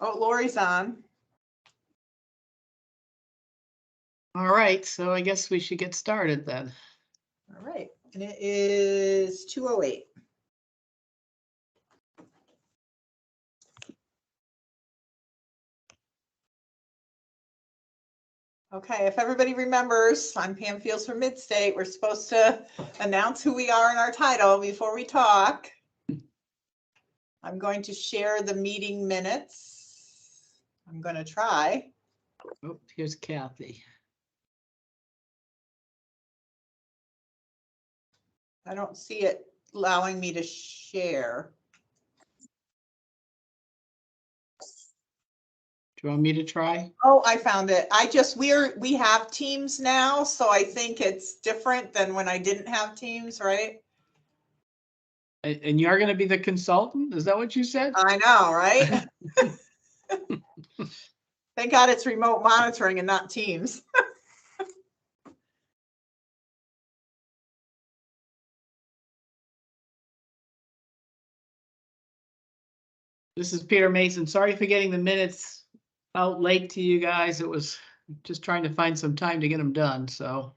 Oh, Lori's on. All right, so I guess we should get started then. All right, and it is 2:08. Okay, if everybody remembers, I'm Pam Fields from Midstate. We're supposed to announce who we are in our title before we talk. I'm going to share the meeting minutes. I'm going to try. Oh, here's Kathy. I don't see it allowing me to share. Do you want me to try? Oh, I found it. We have Teams now, so I think it's different than when I didn't have Teams, right? And you're going to be the consultant? Is that what you said? I know, right? Thank God it's remote monitoring and not Teams. This is Peter Mason. Sorry for getting the minutes out late to you guys. It was just trying to find some time to get them done, so.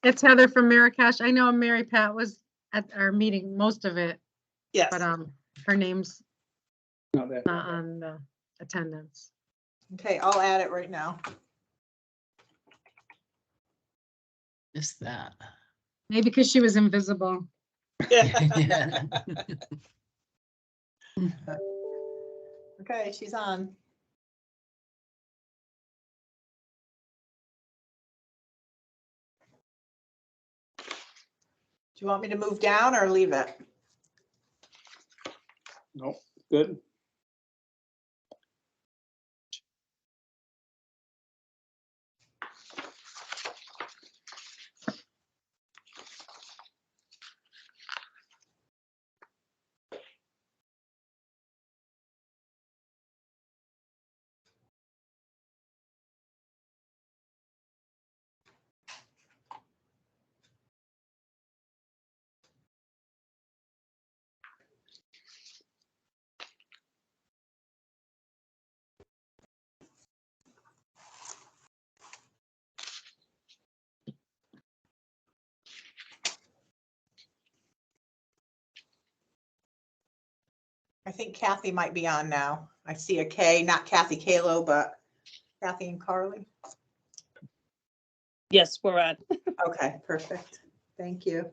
It's Heather from Marrakesh. I know Mary Pat was at our meeting, most of it, Yes. but her name's Not there. not on the attendance. Okay, I'll add it right now. Missed that. Maybe because she was invisible. Yeah. Okay, she's on. Do you want me to move down or leave it? No, good. I think Kathy might be on now. I see a K, not Kathy Kalo, but Kathy and Carly. Yes, we're on. Okay, perfect. Thank you.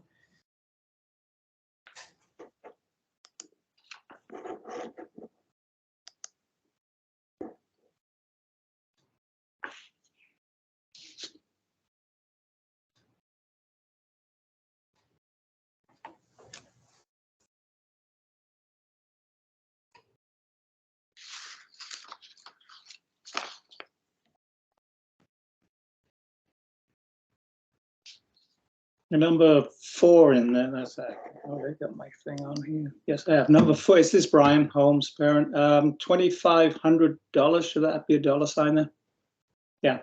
Number 4 in there. That's that. Oh, they got my thing on here. Yes, I have. Number 4. Is this Brian Holmes, parent? $2,500. Should that be a dollar sign there? Yeah.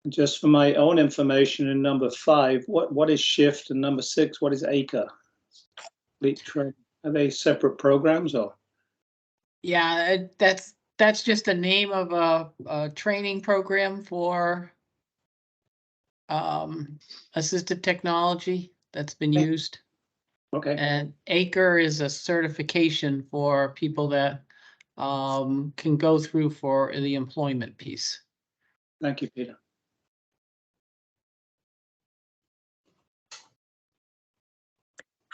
Just for my own information, in number 5, what is shift, and number 6, what is acre? Are they separate programs or? Yeah, that's just the name of a training program for assistive technology that's been Okay. used. Okay. And ACRE is a certification for people that can go through for the employment piece. Thank you, Peter.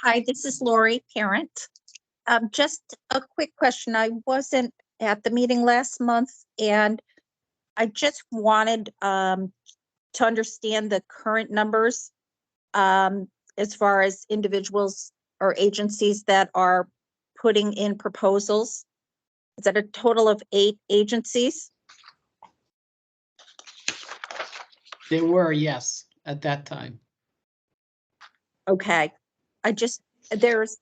Hi, this is Lori, parent. Just a quick question. I wasn't at the meeting last month, and I just wanted to understand the current numbers as far as individuals or agencies that are putting in proposals. Is that a total of 8 agencies? There were, yes, at that time. Okay, there's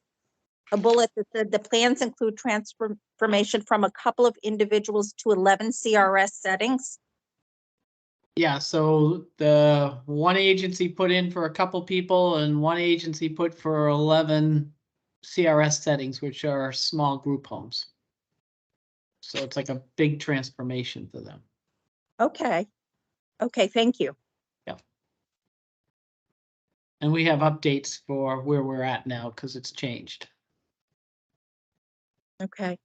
a bullet that said the plans include transformation from a couple of individuals to 11 CRS settings. Yeah, so the one agency put in for a couple people and one agency put for 11 CRS settings, which are small group homes. So it's like a big transformation for them. Okay, okay, thank you. And we have updates for where we're at now because it's changed. Okay.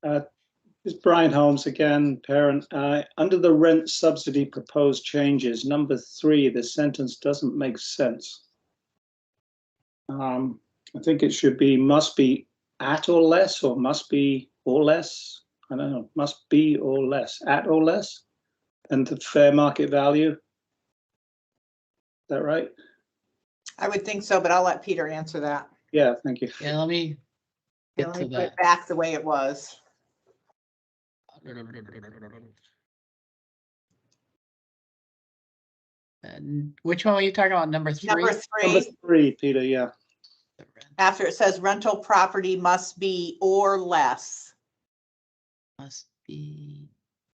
It's Brian Holmes again, parent. Under the rent subsidy proposed changes, number 3, the sentence doesn't make sense. I think it should be must be at or less, or must be or less. I don't know, must be or less, at or less, and the fair market value. Is that right? I would think so, but I'll let Peter answer that. Yeah, thank you. Yeah, let me Yeah, get let to me put it that. back the way it was. And which one were you talking about? Number 3? Number Number 3, 3, Peter, yeah. after it says rental property must be or less. Must be.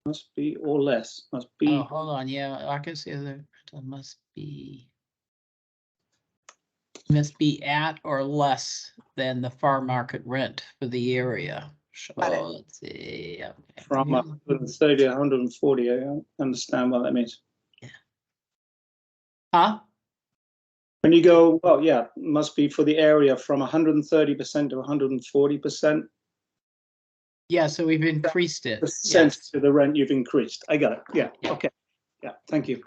Must be or less, must be. Oh, hold on. Yeah, I can see the must be at or less than the fair market rent for the area. Got it. So let's see. Okay. From 130 to 140, I don't understand what that means. Huh? When you go, well, yeah, must be for the area from 130% to 140%. Yeah, so we've increased it. Percent Yes. to the rent you've increased. I got it. Yeah, Yeah. okay. Yeah, thank you.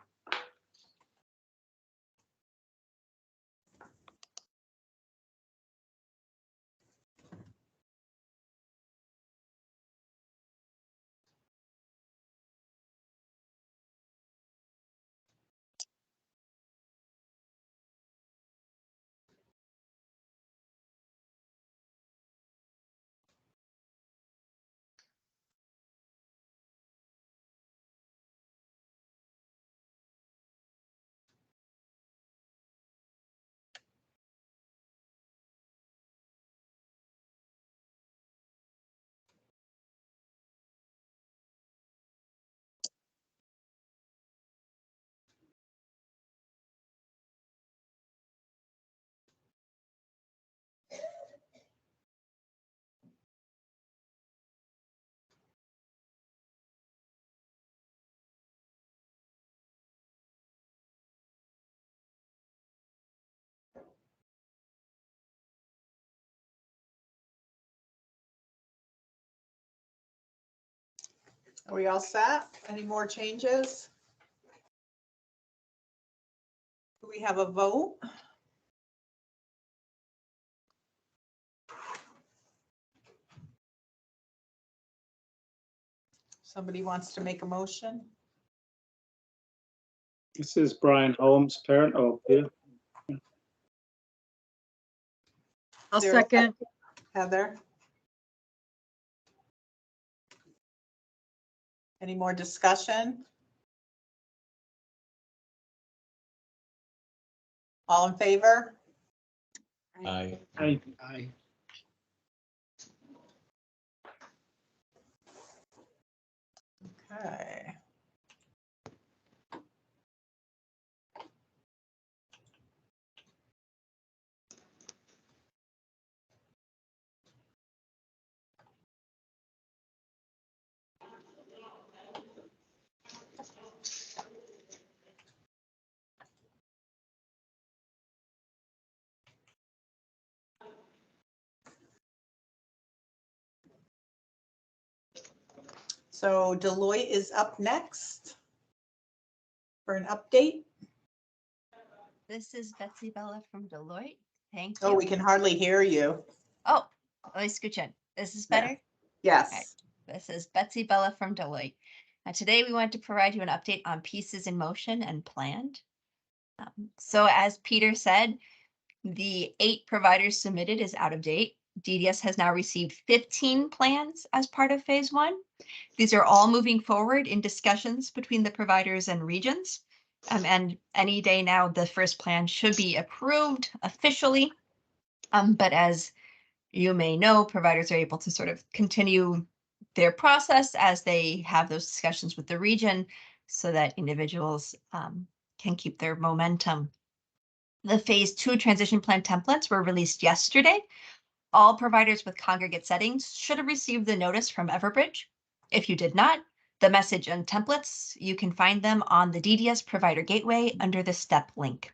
Are we all set? Any more changes? Do we have a vote? Somebody wants to make a motion? This is Brian Holmes, parent. Oh, Peter. I'll Is there a second. Heather? Any more discussion? All in favor? Aye. Aye. Okay. So Deloitte is up next for an update. This is Betsy Bella from Deloitte. Thank you. Oh, we can hardly hear you. Oh, let me scooch in. This is Yeah. better. Yes. This is Betsy Bella from Deloitte. Today we want to provide you an update on pieces in motion and planned. So as Peter said, the 8 providers submitted is out of date. DDS has now received 15 plans as part of phase 1. These are all moving forward in discussions between the providers and regions. And any day now, the first plan should be approved officially. But as you may know, providers are able to sort of continue their process as they have those discussions with the region so that individuals can keep their momentum. The phase 2 transition plan templates were released yesterday. All providers with congregate settings should have received the notice from Everbridge. If you did not, the message and templates, you can find them on the DDS Provider Gateway under the STEP link.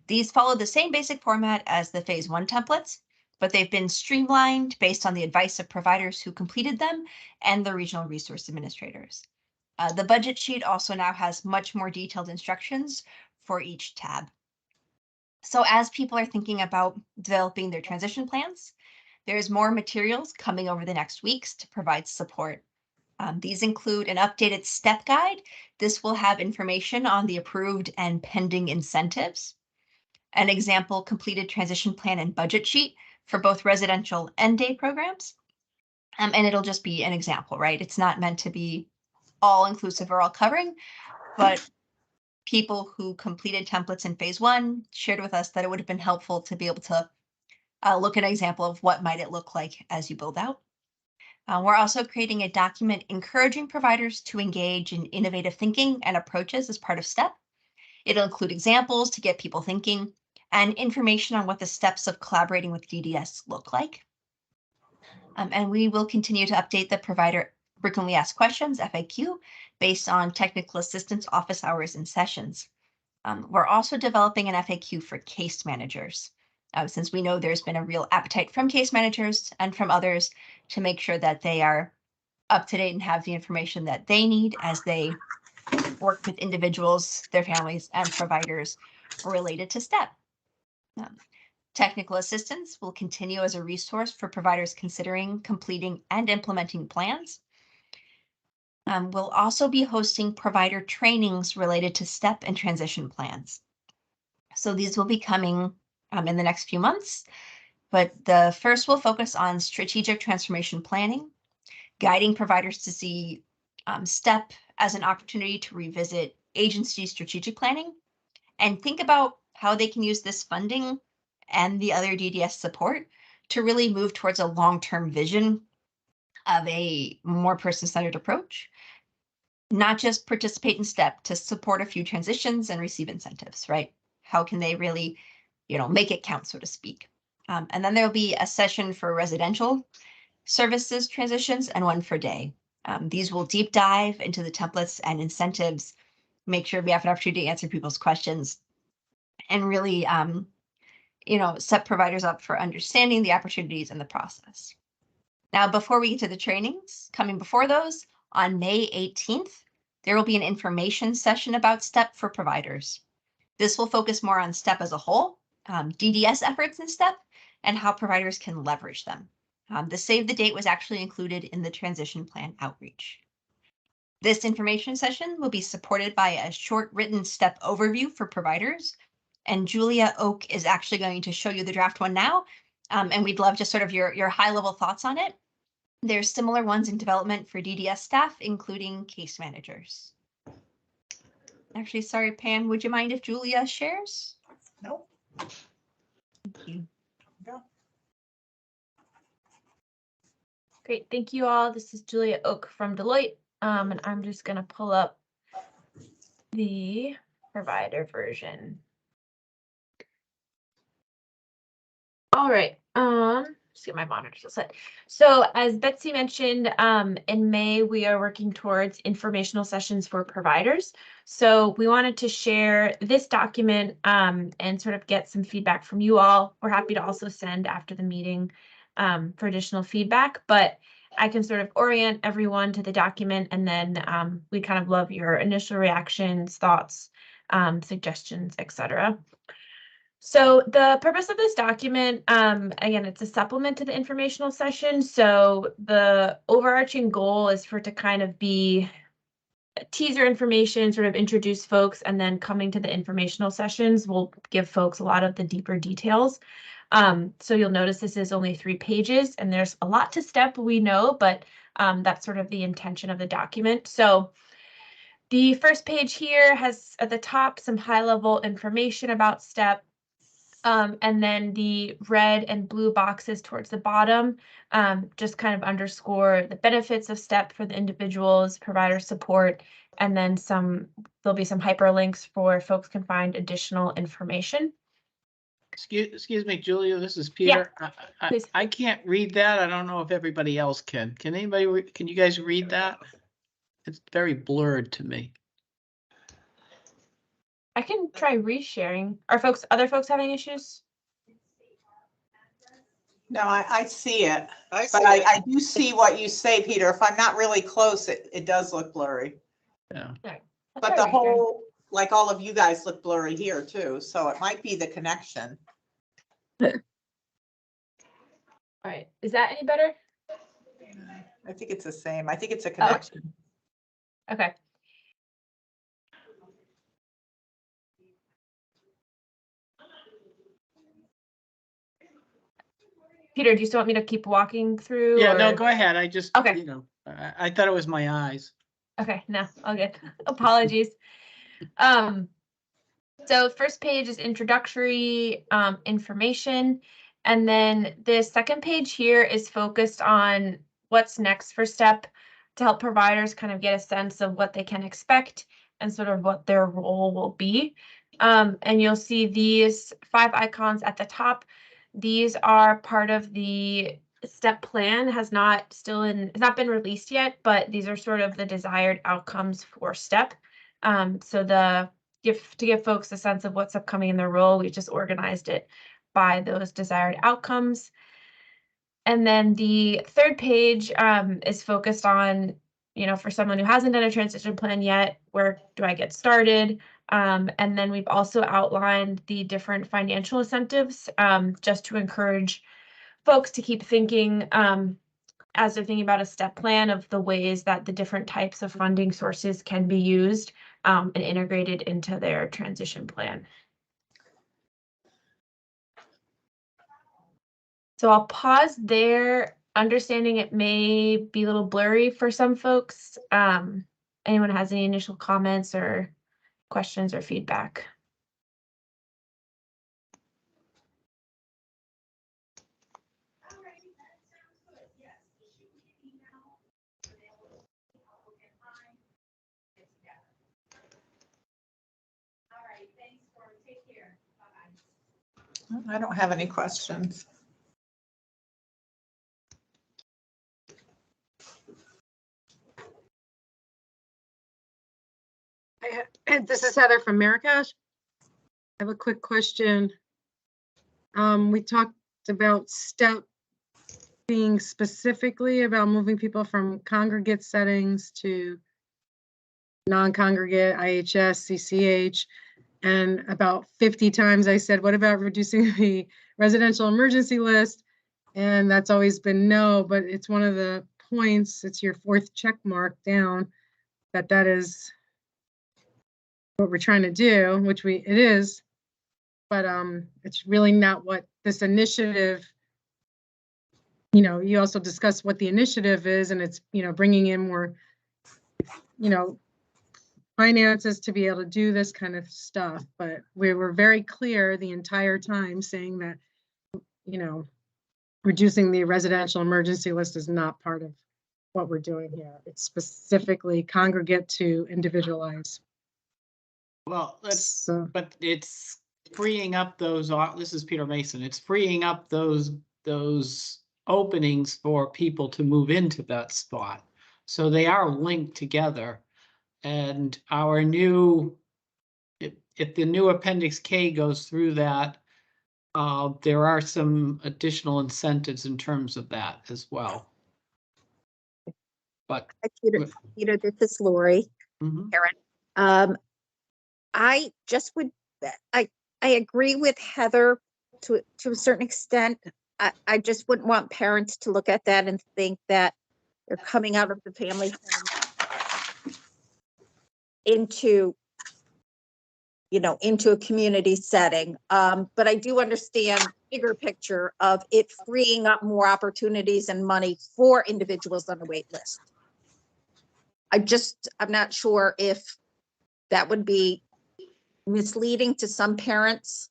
These follow the same basic format as the phase 1 templates, but they've been streamlined based on the advice of providers who completed them and the regional resource administrators. The budget sheet also now has much more detailed instructions for each tab. So as people are thinking about developing their transition plans, there's more materials coming over the next weeks to provide support. These include an updated STEP guide. This will have information on the approved and pending incentives, an example completed transition plan and budget sheet for both residential and day programs. And it'll just be an example, right? It's not meant to be all inclusive or all covering, but people who completed templates in phase 1 shared with us that it would have been helpful to be able to look at an example of what might it look like as you build out. We're also creating a document encouraging providers to engage in innovative thinking and approaches as part of STEP. It'll include examples to get people thinking and information on what the steps of collaborating with DDS look like. And we will continue to update the provider frequently asked questions, FAQ, based on technical assistance office hours and sessions. We're also developing an FAQ for case managers, since we know there's been a real appetite from case managers and from others to make sure that they are up to date and have the information that they need as they work with individuals, their families, and providers related to STEP. Technical assistance will continue as a resource for providers considering completing and implementing plans. We'll also be hosting provider trainings related to STEP and transition plans. So these will be coming in the next few months, but the first will focus on strategic transformation planning, guiding providers to see STEP as an opportunity to revisit agency strategic planning and think about how they can use this funding and the other DDS support to really move towards a long-term vision of a more person-centered approach, not just participate in STEP to support a few transitions and receive incentives, right? How can they really, make it count, so to speak? And then there'll be a session for residential services transitions and one for day. These will deep dive into the templates and incentives, make sure we have an opportunity to answer people's questions, and really, set providers up for understanding the opportunities in the process. Now, before we get to the trainings, coming before those, on May 18th, there will be an information session about STEP for providers. This will focus more on STEP as a whole, DDS efforts in STEP, and how providers can leverage them. The save the date was actually included in the transition plan outreach. This information session will be supported by a short written STEP overview for providers. And Julia Oak is actually going to show you the draft one now. And we'd love just sort of your high level thoughts on it. There's similar ones in development for DDS staff, including case managers. Actually, sorry, Pam, would you mind if Julia shares? Nope. Thank you. Great, thank you all. This is Julia Oak from Deloitte, and I'm just gonna pull up the provider version. All right, just get my monitor set. So as Betsy mentioned, in May, we are working towards informational sessions for providers. So we wanted to share this document and sort of get some feedback from you all. We're happy to also send after the meeting for additional feedback, but I can sort of orient everyone to the document, and then we kind of love your initial reactions, thoughts, suggestions, etc. So the purpose of this document, again, it's a supplement to the informational session. So the overarching goal is for it to kind of be teaser information, sort of introduce folks, and then coming to the informational sessions will give folks a lot of the deeper details. So you'll notice this is only 3 pages, and there's a lot to STEP, we know, but that's sort of the intention of the document. So The first page here has at the top some high-level information about STEP. And then the red and blue boxes towards the bottom just kind of underscore the benefits of STEP for the individuals, provider support, and then there'll be some hyperlinks for folks can find additional information. Excuse me, Julia, this is Yeah, Peter. please. I can't read that. I don't know if everybody else can. Can anybody, can you guys read that? It's very blurred to me. I can try resharing. Are other folks having issues? No, I see it, I but see it. I do see what you say, Peter. If I'm not really close, it does look blurry. Yeah. I'll But try the resharing. whole, like all of you guys look blurry here too, so it might be the connection. All right, is that any better? I think it's the same. I think it's a connection. Okay. Peter, do you still want me to keep walking through? Yeah, no, or- go ahead. I just, Okay. you know, I thought it was my eyes. Okay, no, all good. Apologies. So first page is introductory information. And then the second page here is focused on what's next for STEP to help providers kind of get a sense of what they can expect and sort of what their role will be. And you'll see these 5 icons at the top. These are part of the STEP plan, it's not been released yet, but these are sort of the desired outcomes for STEP. So to give folks a sense of what's upcoming in their role, we just organized it by those desired outcomes. And then the third page is focused on, for someone who hasn't done a transition plan yet, where do I get started? And then we've also outlined the different financial incentives just to encourage folks to keep thinking as they're thinking about a STEP plan of the ways that the different types of funding sources can be used and integrated into their transition plan. So I'll pause there, understanding it may be a little blurry for some folks. Anyone has any initial comments or questions or feedback? I don't have any questions. This is Heather from Marrakesh. I have a quick question. We talked about STEP being specifically about moving people from congregate settings to non-congregate, IHS, CCH, and about 50 times I said, what about reducing the residential emergency list? And that's always been no, but it's one of the points, it's your 4th check mark down, that is what we're trying to do, which it is, but it's really not what this initiative, you also discussed what the initiative is, and it's, bringing in more, finances to be able to do this kind of stuff. But we were very clear the entire time saying that, reducing the residential emergency list is not part of what we're doing here. It's specifically congregate to individualize. Well, So, but it's freeing up those, this is Peter Mason, it's freeing up those openings for people to move into that spot. So they are linked together. And our new, if the new Appendix K goes through that, there are some additional incentives in terms of that as well. But Hi, Peter, this is Lori. mhm. I just would, I agree with Heather to a certain extent. I just wouldn't want parents to look at that and think that they're coming out of the family home into a community setting. But I do understand bigger picture of it freeing up more opportunities and money for individuals on the wait list. I'm not sure if that would be misleading to some parents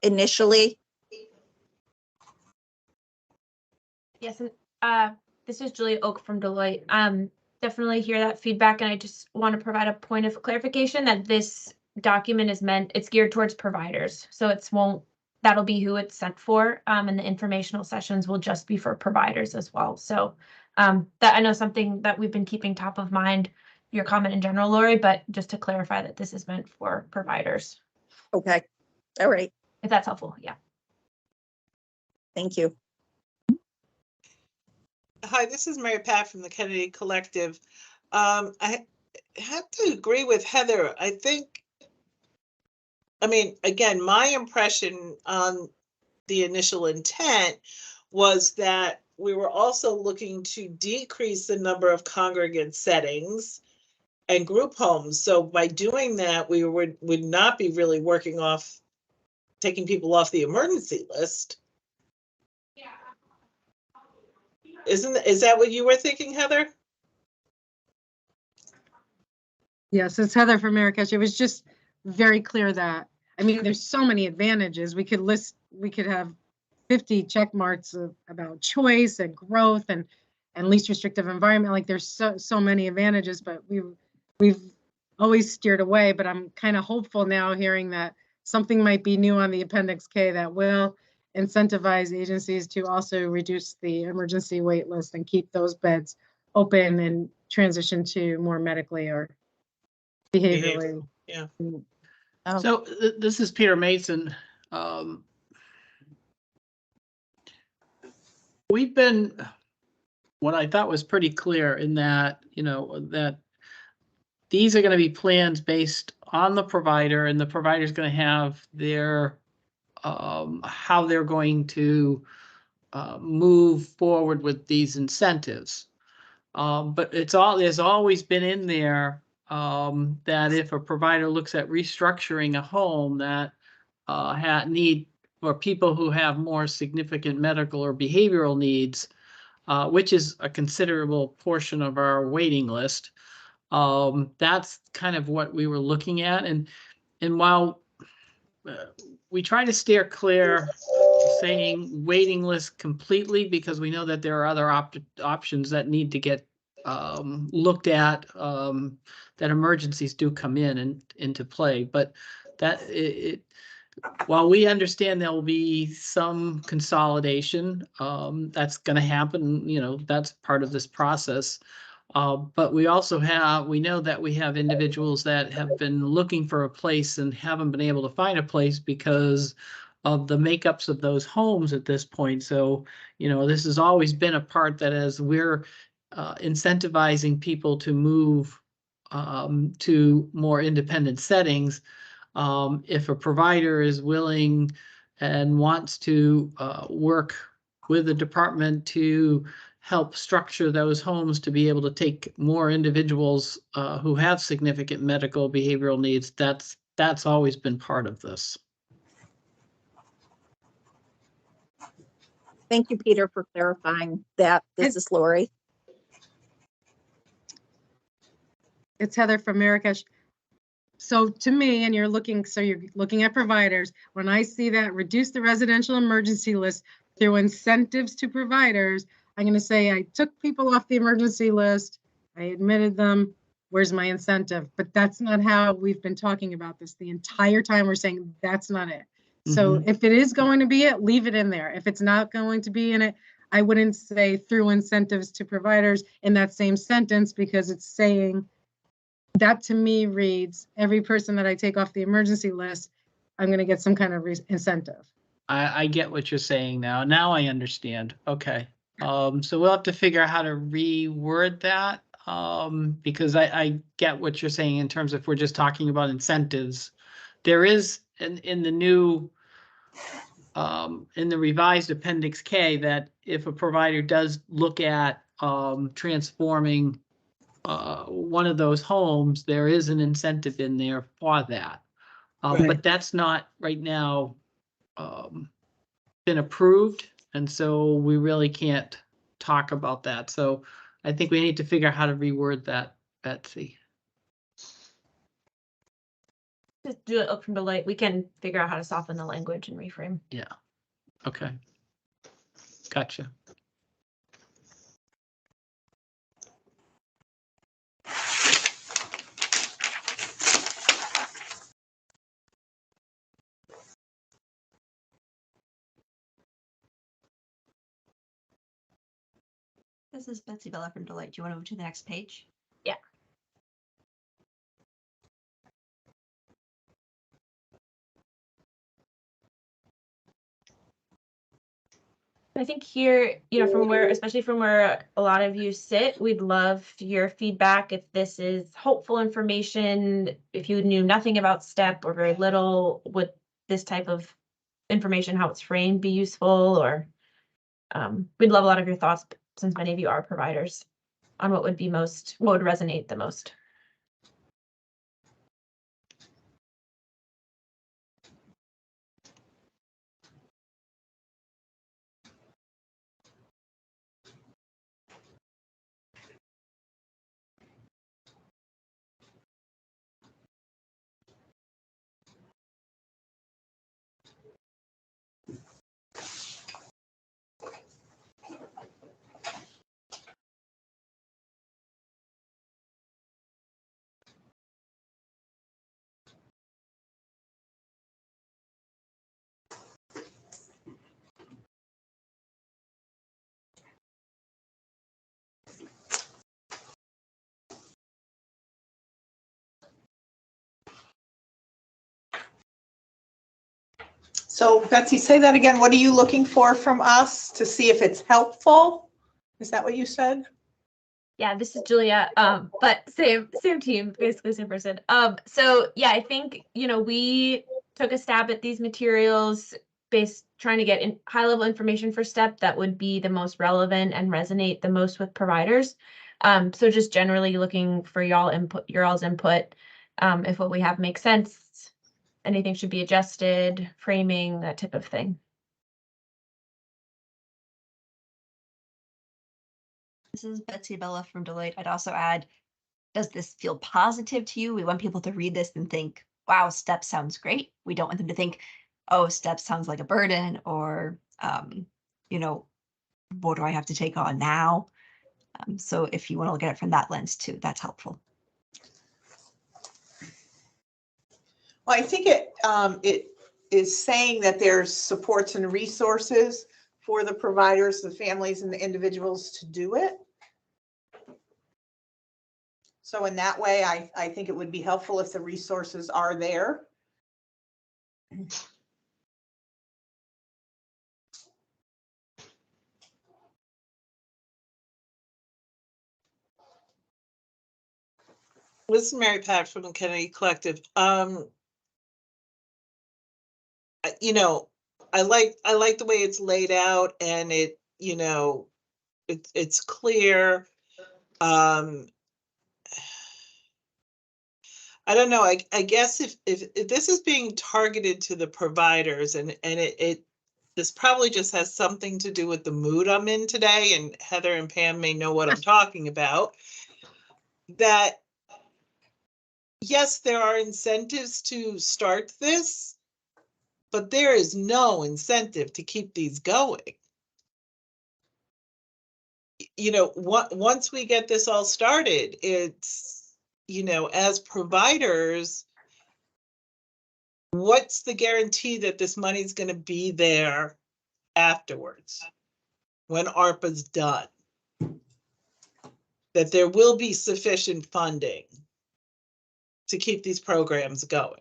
initially. Yes, and this is Julia Oak from Deloitte. Definitely hear that feedback, and I just want to provide a point of clarification that this document is it's geared towards providers, so that'll be who it's sent for, and the informational sessions will just be for providers as well. So that I know something that we've been keeping top of mind, your comment in general, Lori, but just to clarify that this is meant for providers, Okay, all right, if that's helpful. Yeah. thank you. Hi, this is Mary Pat from the Kennedy Collective. I have to agree with Heather. I mean, again, my impression on the initial intent was that we were also looking to decrease the number of congregate settings and group homes. So by doing that, we would not be really taking people off the emergency list. Is that what you were thinking, Heather? Yes, it's Heather from Marrakesh. It was just very clear that, I mean, there's so many advantages. We could have 50 check marks about choice and growth and least restrictive environment. Like there's so many advantages, but we've always steered away. But I'm kind of hopeful now hearing that something might be new on the Appendix K that will incentivize agencies to also reduce the emergency wait list and keep those beds open and transition to more medically or behaviorally. Yeah. Oh. So this is Peter Mason. We've been, what I thought was pretty clear in that, that these are going to be plans based on the provider, and the provider is going to have their, how they're going to move forward with these incentives. But there's always been in there that if a provider looks at restructuring a home that for people who have more significant medical or behavioral needs, which is a considerable portion of our waiting list, that's kind of what we were looking at. And while we try to steer clear saying waiting list completely, because we know that there are other options that need to get looked at, that emergencies do come into play. But that while we understand there will be some consolidation, that's going to happen, that's part of this process. But we know that we have individuals that have been looking for a place and haven't been able to find a place because of the makeups of those homes at this point. So, this has always been a part that as we're incentivizing people to move to more independent settings, if a provider is willing and wants to work with the department to help structure those homes to be able to take more individuals who have significant medical behavioral needs, that's always been part of this. Thank you, Peter, for clarifying that. This is Lori. It's Heather from Marrakesh. So to me, and you're looking at providers, when I see that reduce the residential emergency list through incentives to providers, I'm going to say I took people off the emergency list, I admitted them, where's my incentive? But that's not how we've been talking about this the entire time. We're saying that's not it. So if it is going to be it, leave it in there. If it's not going to be in it, I wouldn't say through incentives to providers in that same sentence, because it's saying that to me reads every person that I take off the emergency list, I'm going to get some kind of incentive. I get what you're saying now. Now I understand. Okay. So we'll have to figure out how to reword that, because I get what you're saying in terms of if we're just talking about incentives. There is in the new in the revised Appendix K that if a provider does look at transforming one of those homes, there is an incentive in there for that. But that's not right now been approved, and so we really can't talk about that. So I think we need to figure out how to reword that, Betsy. Just do it from Deloitte. We can figure out how to soften the language and reframe. Yeah. Okay. Gotcha. This is Betsy Bella from Deloitte. Do you want to move to the next page? Yeah. I think here, from where, especially from where a lot of you sit, we'd love your feedback. If this is hopeful information, if you knew nothing about STEP or very little, would this type of information, how it's framed, be useful? Or we'd love a lot of your thoughts, since many of you are providers, on what would resonate the most. So Betsy, say that again. What are you looking for from us to see if it's helpful? Is that what you said? Yeah, this is Julia. But same team, basically same person. So yeah, I think, we took a stab at these materials trying to get high level information for STEP that would be the most relevant and resonate the most with providers. So just generally looking for y'all's input. If what we have makes sense, anything should be adjusted, framing, that type of thing. This is Betsy Bella from Deloitte. I'd also add, does this feel positive to you? We want people to read this and think, wow, STEP sounds great. We don't want them to think, oh, STEP sounds like a burden, or, what do I have to take on now? So if you want to look at it from that lens too, that's helpful. Well, I think it is saying that there's supports and resources for the providers, the families, and the individuals to do it. So in that way, I think it would be helpful if the resources are there. This is Mary Pat from the Kennedy Collective. I like the way it's laid out, and it's clear. I don't know. I guess if this is being targeted to the providers, and this probably just has something to do with the mood I'm in today, and Heather and Pam may know what I'm talking about. That yes, there are incentives to start this, but there is no incentive to keep these going. Once we get this all started, it's, as providers, what's the guarantee that this money is going to be there afterwards when ARPA's done? That there will be sufficient funding to keep these programs going.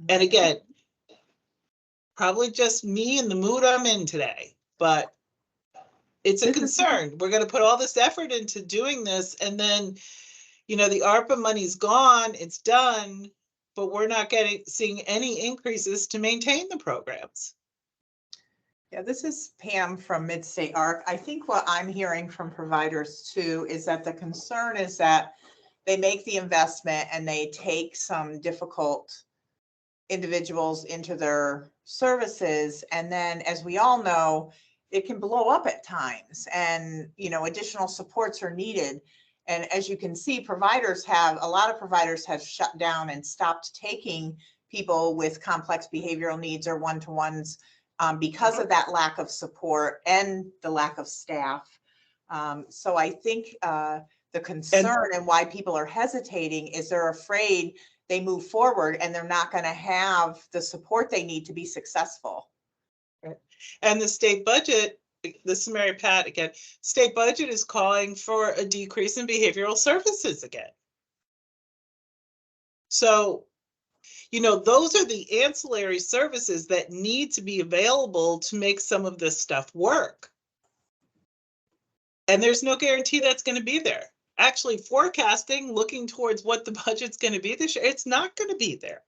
And again, probably just me and the mood I'm in today, but it's a concern. We're going to put all this effort into doing this, and then, the ARPA money's gone, it's done, but we're not seeing any increases to maintain the programs. Yeah, this is Pam from Midstate ARC. I think what I'm hearing from providers too is that the concern is that they make the investment and they take some difficult individuals into their services. And then, as we all know, it can blow up at times, and, additional supports are needed. And as you can see, a lot of providers have shut down and stopped taking people with complex behavioral needs or one-to-ones because of that lack of support and the lack of staff. So I think the concern and why people are hesitating is they're afraid they move forward and they're not going to have the support they need to be successful. And the state budget, this is Mary Pat again, state budget is calling for a decrease in behavioral services again. So, you know, those are the ancillary services that need to be available to make some of this stuff work. And there's no guarantee that's going to be there. Actually, forecasting, looking towards what the budget's going to be this year, it's not going to be there.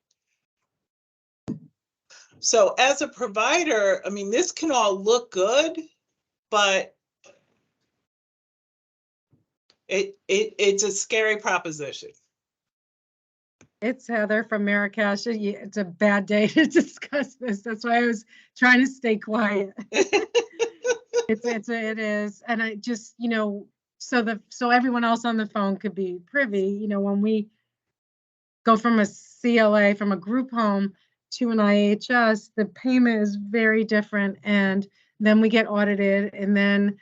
So as a provider, I mean, this can all look good, but it's a scary proposition. It's Heather from Marrakesh. It's a bad day to discuss this. That's why I was trying to stay quiet. It is. And I just, you know, so everyone else on the phone could be privy, you know, when we go from a CLA, from a group home to an IHS, the payment is very different. And then we get audited, and then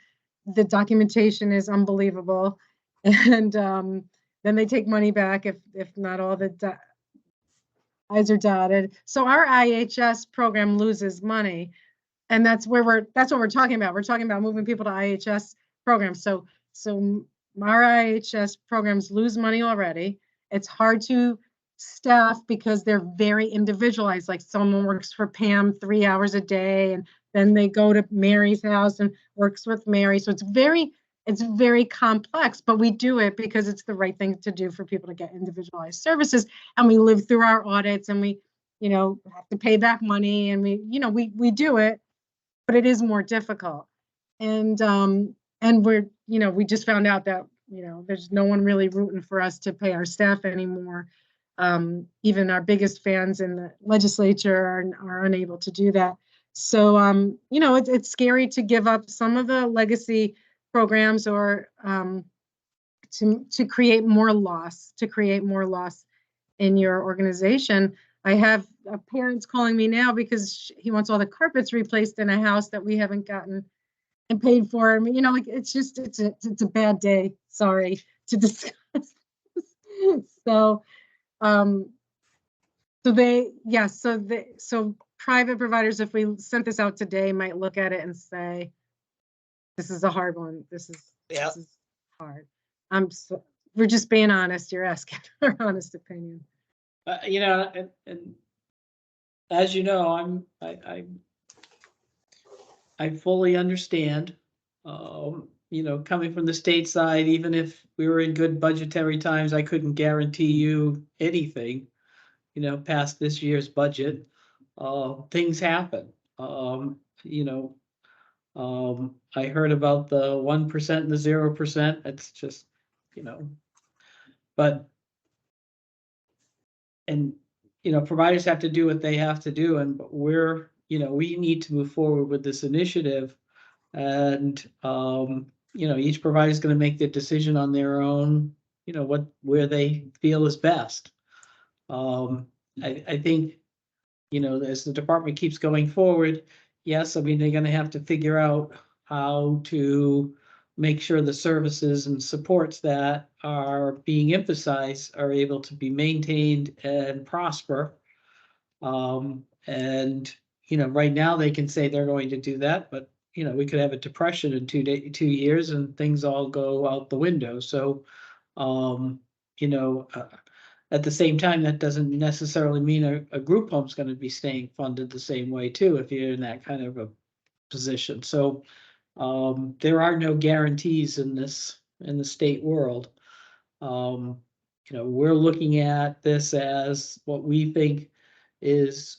the documentation is unbelievable. And then they take money back if not all the I's are dotted. So our IHS program loses money. And that's what we're talking about. We're talking about moving people to IHS programs. So our IHS programs lose money already. It's hard to staff because they're very individualized. Like someone works for Pam 3 hours a day, and then they go to Mary's house and works with Mary. So it's very complex, but we do it because it's the right thing to do for people to get individualized services. And we live through our audits, and we, you know, have to pay back money, and we do it. But it is more difficult. And we're, you know, we just found out that, you know, there's no one really rooting for us to pay our staff anymore. Even our biggest fans in the legislature are unable to do that. So, you know, it's scary to give up some of the legacy programs or to create more loss in your organization. I have parents calling me now because he wants all the carpets replaced in a house that we haven't gotten and paid for. I mean, you know, like it's a bad day. Sorry to discuss. So, so private providers, if we sent this out today, might look at it and say, "This is a hard one. This is hard." We're just being honest. You're asking our honest opinion. You know, and as you know, I fully understand. You know, coming from the state side, even if we were in good budgetary times, I couldn't guarantee you anything, you know, past this year's budget. Things happen. You know, I heard about the 1% and the 0%. It's just, you know, and you know, providers have to do what they have to do, and we're, you know, we need to move forward with this initiative, and you know, each provider is going to make their decision on their own, you know, where they feel is best. I think, you know, as the department keeps going forward, yes, I mean, they're going to have to figure out how to make sure the services and supports that are being emphasized are able to be maintained and prosper. And, you know, right now they can say they're going to do that, but, you know, we could have a depression in 2 years and things all go out the window. So, you know, at the same time, that doesn't necessarily mean a group home is going to be staying funded the same way too, if you're in that kind of a position. So there are no guarantees in the state world. You know, we're looking at this as what we think is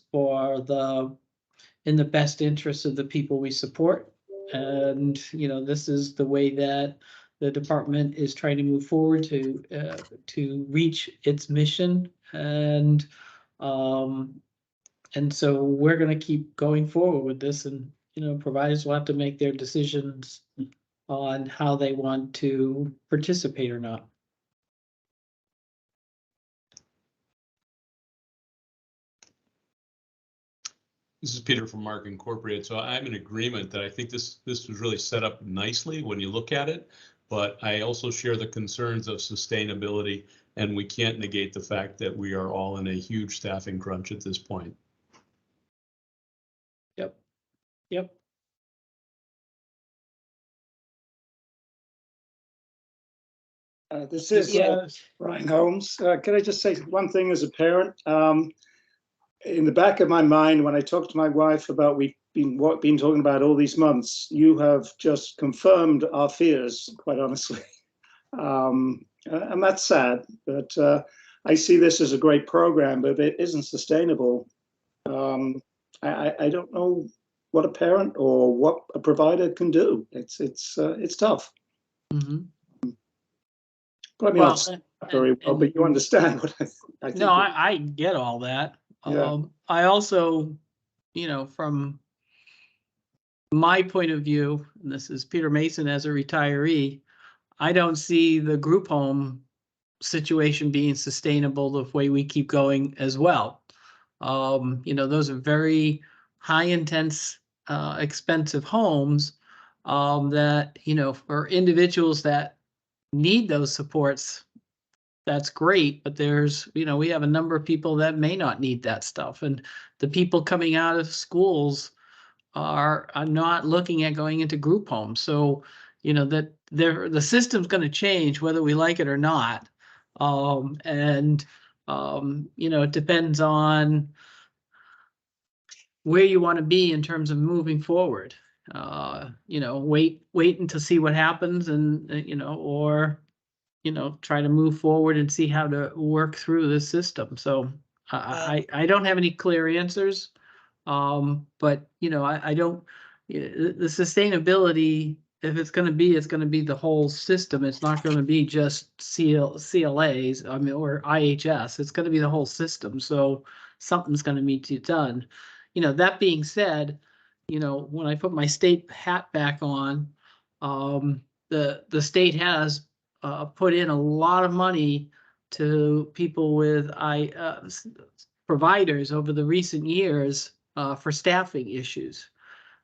in the best interest of the people we support. And, you know, this is the way that the department is trying to move forward to reach its mission. And so we're going to keep going forward with this, and, you know, providers will have to make their decisions on how they want to participate or not. This is Peter from Mark Incorporated. So I'm in agreement that I think this was really set up nicely when you look at it, but I also share the concerns of sustainability, and we can't negate the fact that we are all in a huge staffing crunch at this point. Yep. This is Ryan Holmes. Can I just say one thing as a parent? In the back of my mind, when I talked to my wife about we've been talking about all these months, you have just confirmed our fears, quite honestly. And that's sad, but I see this as a great program, but if it isn't sustainable, I don't know what a parent or what a provider can do. It's tough. Mm-hmm. Probably not very well, but you understand what I think. No, I get all that. Yeah. I also, from my point of view, and this is Peter Mason as a retiree, I don't see the group home situation being sustainable the way we keep going as well. Those are very high intense, expensive homes that, for individuals that need those supports, that's great, but there's, we have a number of people that may not need that stuff. And the people coming out of schools are not looking at going into group homes. So, that the system's going to change whether we like it or not. It depends on where you want to be in terms of moving forward. Wait until see what happens and, or try to move forward and see how to work through this system. So I don't have any clear answers. But I don't, the sustainability, if it's going to be the whole system. It's not going to be just CLAs, or IHS. It's going to be the whole system. So something's going to need to be done. That being said, when I put my state hat back on, the state has put in a lot of money to people with providers over the recent years for staffing issues,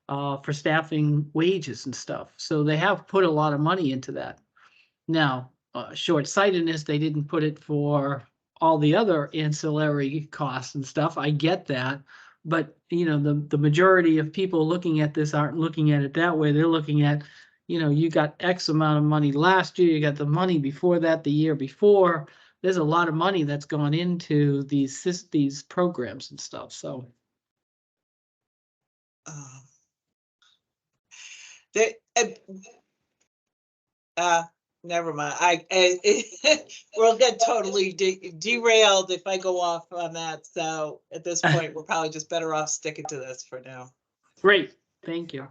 for staffing wages and stuff. So they have put a lot of money into that. Now, short-sightedness, they didn't put it for all the other ancillary costs and stuff. I get that. But, the majority of people looking at this aren't looking at it that way. They're looking at, you got X amount of money last year, you got the money before that, the year before. There's a lot of money that's gone into these programs and stuff. So never mind. We'll get totally derailed if I go off on that. So at this point, we're probably just better off sticking to this for now. Great, thank you.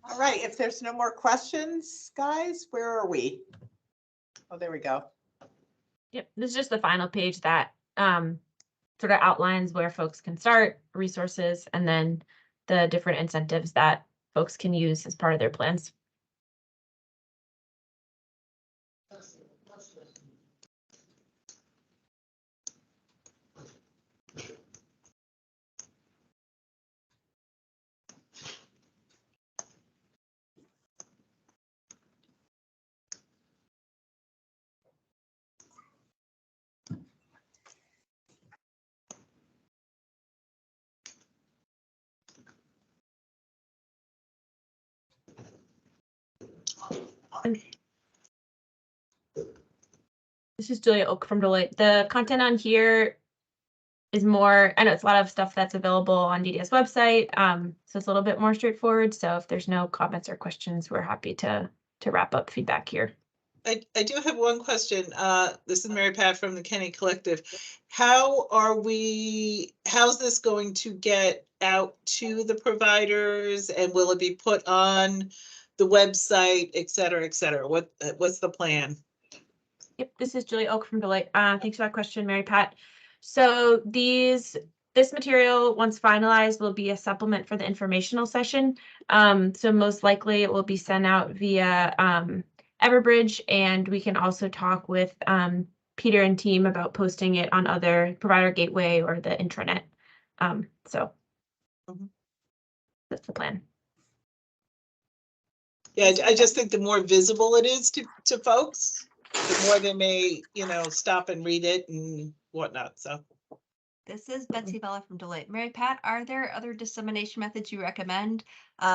All right, if there's no more questions, guys, where are we? Oh, there we go. Yep, this is just the final page that sort of outlines where folks can start, resources, and then the different incentives that folks can use as part of their plans. This is Julia Oak from Deloitte. The content on here is more, I know it's a lot of stuff that's available on DDS website, so it's a little bit more straightforward. So if there's no comments or questions, we're happy to wrap up feedback here. I do have one question. This is Mary Pat from the Kenny Collective. How's this going to get out to the providers, and will it be put on the website, et cetera, et cetera? What's the plan? Yep, this is Julie Oak from Deloitte. Thanks for that question, Mary Pat. So these this material, once finalized, will be a supplement for the informational session. So most likely it will be sent out via Everbridge, and we can also talk with Peter and team about posting it on other provider gateway or the intranet. So that's the plan. Yeah, I just think the more visible it is to folks, the more they may, stop and read it and whatnot, so. This is Betsy Bella from Deloitte. Mary Pat, are there other dissemination methods you recommend?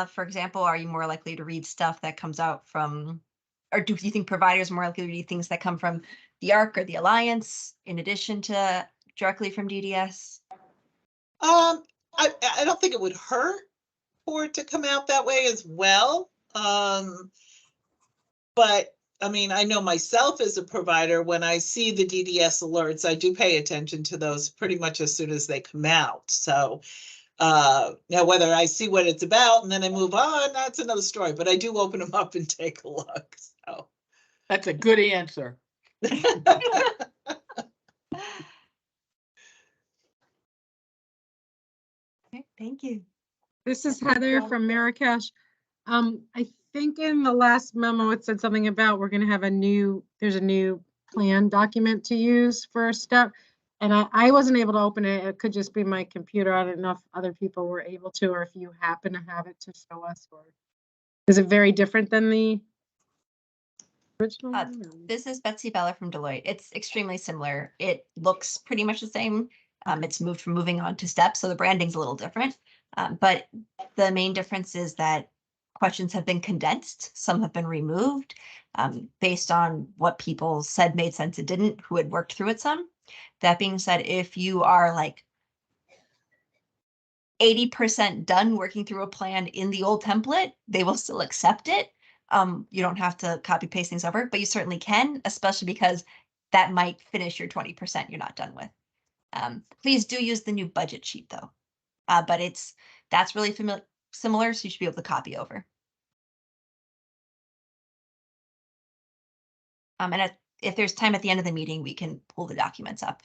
For example, are you more likely to read stuff that comes out from, or do you think providers are more likely to read things that come from the ARC or the Alliance in addition to directly from DDS? I don't think it would hurt for it to come out that way as well. But I mean, I know myself as a provider, when I see the DDS alerts, I do pay attention to those pretty much as soon as they come out. So now whether I see what it's about and then I move on, that's another story, but I do open them up and take a look. So That's a good answer. Okay, thank you. This is Heather from Marrakesh. I think in the last memo, it said something about we're gonna have there's a new plan document to use for a step. And I wasn't able to open it. It could just be my computer. I don't know if other people were able to, or if you happen to have it to show us, or is it very different than the original? This is Betsy Bella from Deloitte. It's extremely similar. It looks pretty much the same. It's moving on to steps, so the branding's a little different. But the main difference is that questions have been condensed. Some have been removed based on what people said made sense and didn't, who had worked through it some. That being said, if you are like 80% done working through a plan in the old template, they will still accept it. You don't have to copy paste things over, but you certainly can, especially because that might finish your 20% you're not done with. Please do use the new budget sheet though. But that's really similar, so you should be able to copy over. And if there's time at the end of the meeting, we can pull the documents up.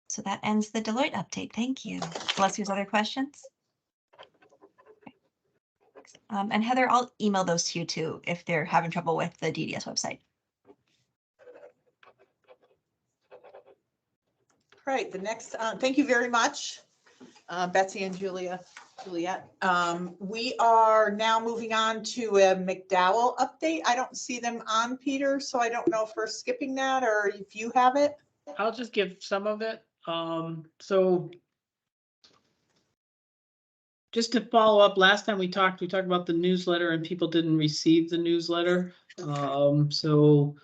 So that ends the Deloitte update. Thank you. Unless there's other questions. And Heather, I'll email those to you too if they're having trouble with the DDS website. Right, the next, thank you very much, Betsy and Juliet. We are now moving on to a McDowell update. I don't see them on, Peter, so I don't know if we're skipping that or if you have it. I'll just give some of it. So just to follow up, last time we talked about the newsletter and people didn't receive the newsletter. So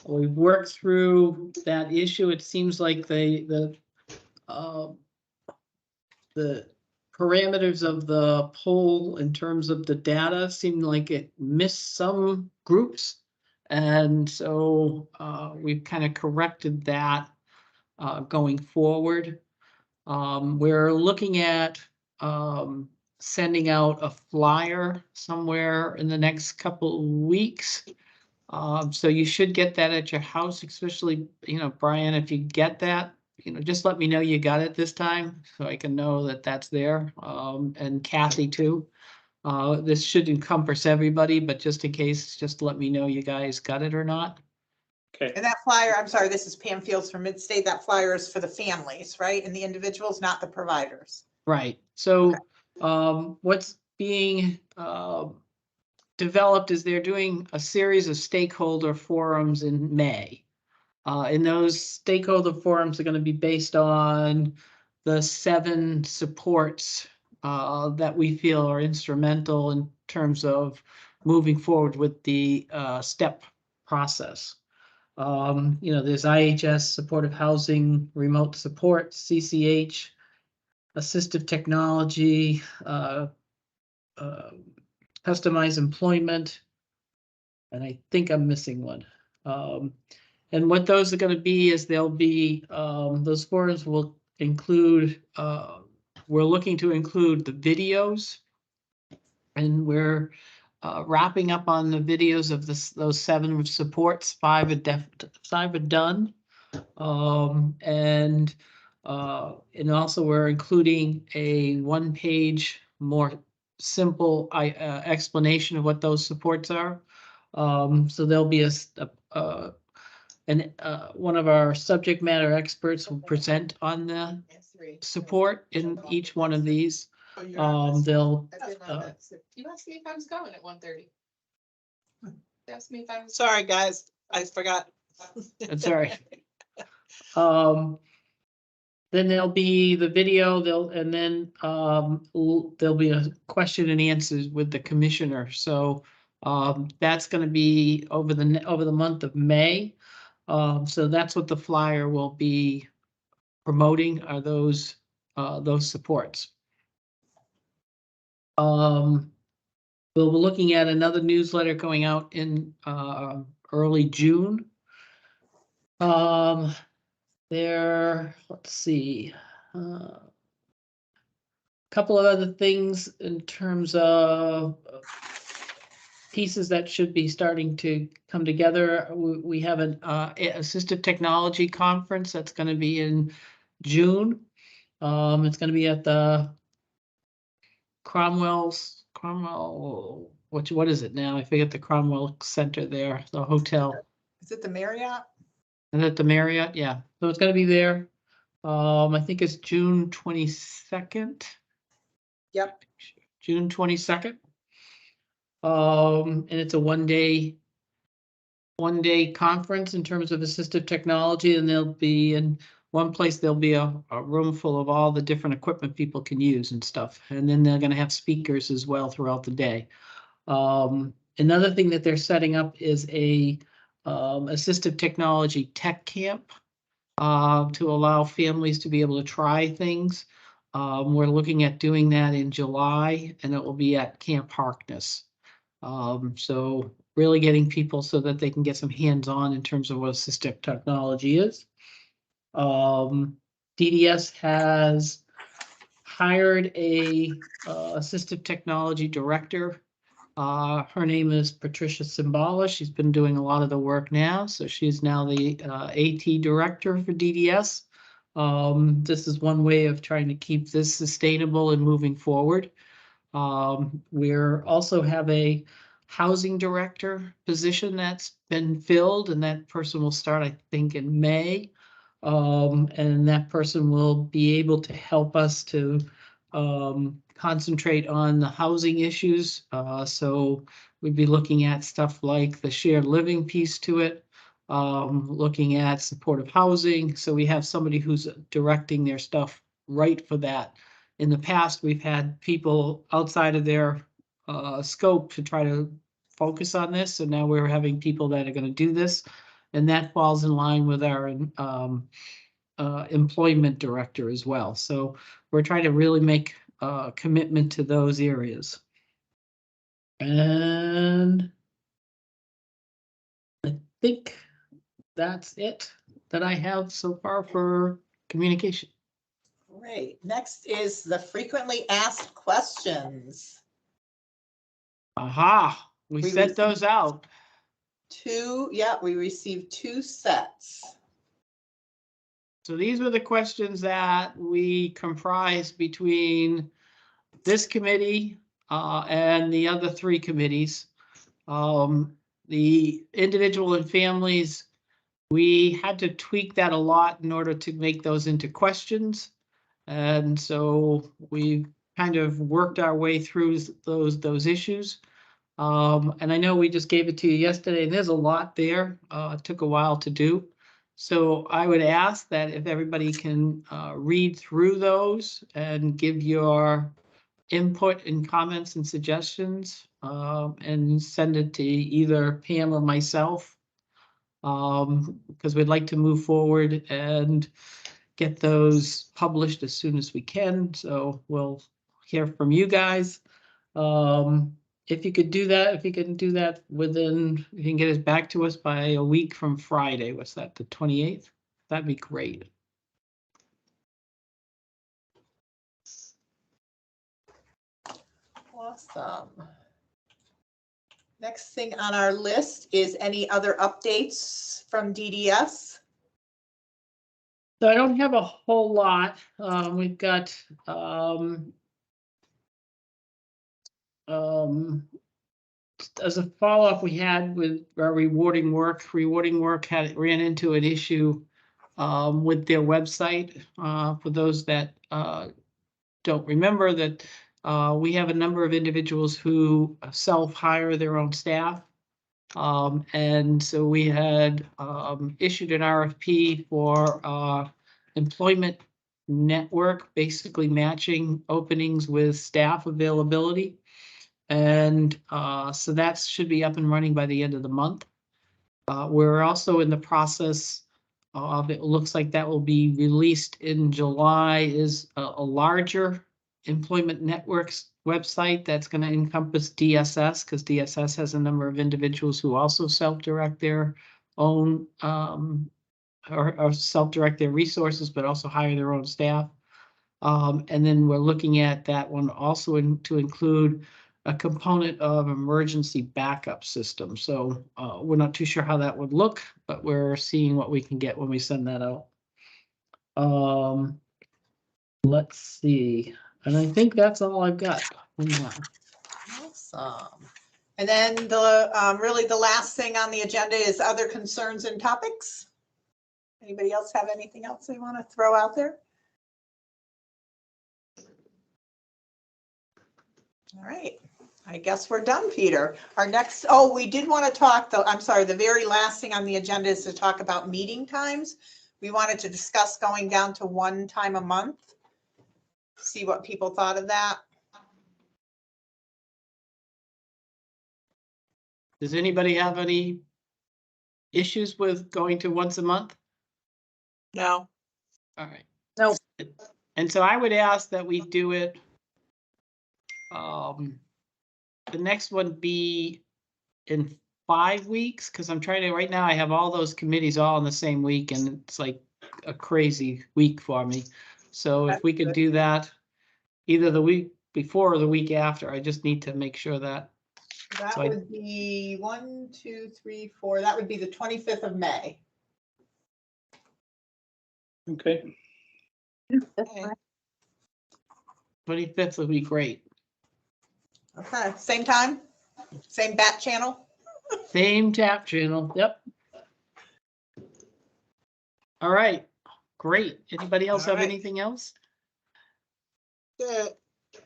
we've worked through that issue. It seems like the parameters of the poll in terms of the data seemed like it missed some groups. And so we've kind of corrected that going forward. We're looking at sending out a flyer somewhere in the next couple of weeks. So you should get that at your house, especially, Brian, if you get that, just let me know you got it this time so I can know that that's there. And Kathy too. This should encompass everybody, but just in case, just let me know you guys got it or not. Okay. And that flyer, I'm sorry, this is Pam Fields from Midstate. That flyer is for the families, right? And the individuals, not the providers. Right. So what's being developed is they're doing a series of stakeholder forums in May. And those stakeholder forums are going to be based on the 7 supports that we feel are instrumental in terms of moving forward with the STEP process. There's IHS, supportive housing, remote support, CCH, assistive technology, customized employment, and I think I'm missing one. And what those are going to be is they'll be, those forums will include, we're looking to include the videos, and we're wrapping up on the videos of those 7 supports. 5 are done. And also we're including a 1-page, more simple explanation of what those supports are. So there'll be one of our subject matter experts will present on the support in each one of these. They'll You asked me if I was going at 1:30. You asked me if I was. Sorry, guys, I forgot. That's all right. Then there'll be the video, and then there'll be a question and answers with the commissioner. So that's going to be over the month of May. So that's what the flyer will be promoting, are those supports. We'll be looking at another newsletter going out in early June. Let's see, a couple of other things in terms of pieces that should be starting to come together. We have an assistive technology conference that's going to be in June. It's going to be at the Cromwell, what is it now? I forget the Cromwell Center there, the hotel. Is it the Marriott? Is it the Marriott? Yeah. So it's going to be there. I think it's June 22nd. Yep. June 22nd. And it's a one-day conference in terms of assistive technology, and there'll be in one place, there'll be a room full of all the different equipment people can use and stuff. And then they're going to have speakers as well throughout the day. Another thing that they're setting up is a assistive technology tech camp to allow families to be able to try things. We're looking at doing that in July, and it will be at Camp Harkness. So really getting people so that they can get some hands-on in terms of what assistive technology is. DDS has hired a assistive technology director. Her name is Patricia Cimbala. She's been doing a lot of the work now. So she's now the AT director for DDS. This is one way of trying to keep this sustainable and moving forward. We're also have a housing director position that's been filled, and that person will start, I think, in May. And that person will be able to help us to concentrate on the housing issues. So we'd be looking at stuff like the shared living piece to it, looking at supportive housing. So we have somebody who's directing their stuff right for that. In the past, we've had people outside of their scope to try to focus on this. So now we're having people that are going to do this. And that falls in line with our employment director as well. So we're trying to really make a commitment to those areas. And I think that's it that I have so far for communication. Great. Next is the frequently asked questions. Aha, we set those out. We received 2 sets. So these were the questions that we comprised between this committee and the other 3 committees. The individual and families, we had to tweak that a lot in order to make those into questions. And so we kind of worked our way through those issues. And I know we just gave it to you yesterday, and there's a lot there. It took a while to do. So I would ask that if everybody can read through those and give your input and comments and suggestions, and send it to either Pam or myself, because we'd like to move forward and get those published as soon as we can. So we'll hear from you guys. If you could do that, if you can do that within, you can get it back to us by a week from Friday. What's that, the 28th? That'd be great. Awesome. Next thing on our list is any other updates from DDS? So I don't have a whole lot. We've got as a follow-up we had with our rewarding work ran into an issue with their website. For those that don't remember that we have a number of individuals who self-hire their own staff. And so we had issued an RFP for employment network, basically matching openings with staff availability. And so that should be up and running by the end of the month. We're also in the process of, it looks like that will be released in July, is a larger employment networks website that's going to encompass DSS, because DSS has a number of individuals who also self-direct their own or self-direct their resources, but also hire their own staff. And then we're looking at that one also to include a component of emergency backup system. So we're not too sure how that would look, but we're seeing what we can get when we send that out. Let's see. And I think that's all I've got for now. Awesome. And then the really the last thing on the agenda is other concerns and topics. Anybody else have anything else they want to throw out there? All right, I guess we're done, Peter. Our next, oh, we did want to talk though, I'm sorry, the very last thing on the agenda is to talk about meeting times. We wanted to discuss going down to 1 time a month. See what people thought of that. Does anybody have any issues with going to once a month? No. All right. No. And so I would ask that we do it. The next one be in 5 weeks, because I'm trying to, right now I have all those committees all in the same week and it's like a crazy week for me. So if we could do that either the week before or the week after, I just need to make sure that. That So would be 1, 2, 3, 4. That would be the 25th of May. Okay. Okay. 25th would be great. Okay, same time, same bat channel. Same tap channel. Yep. All right. Great. Anybody else All have right. anything else? Good.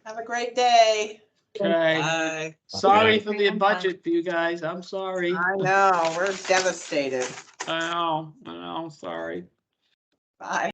Have a great day. Okay. Bye. Sorry for the budget for you guys. I'm sorry. I know, we're devastated. I know. Sorry. Bye.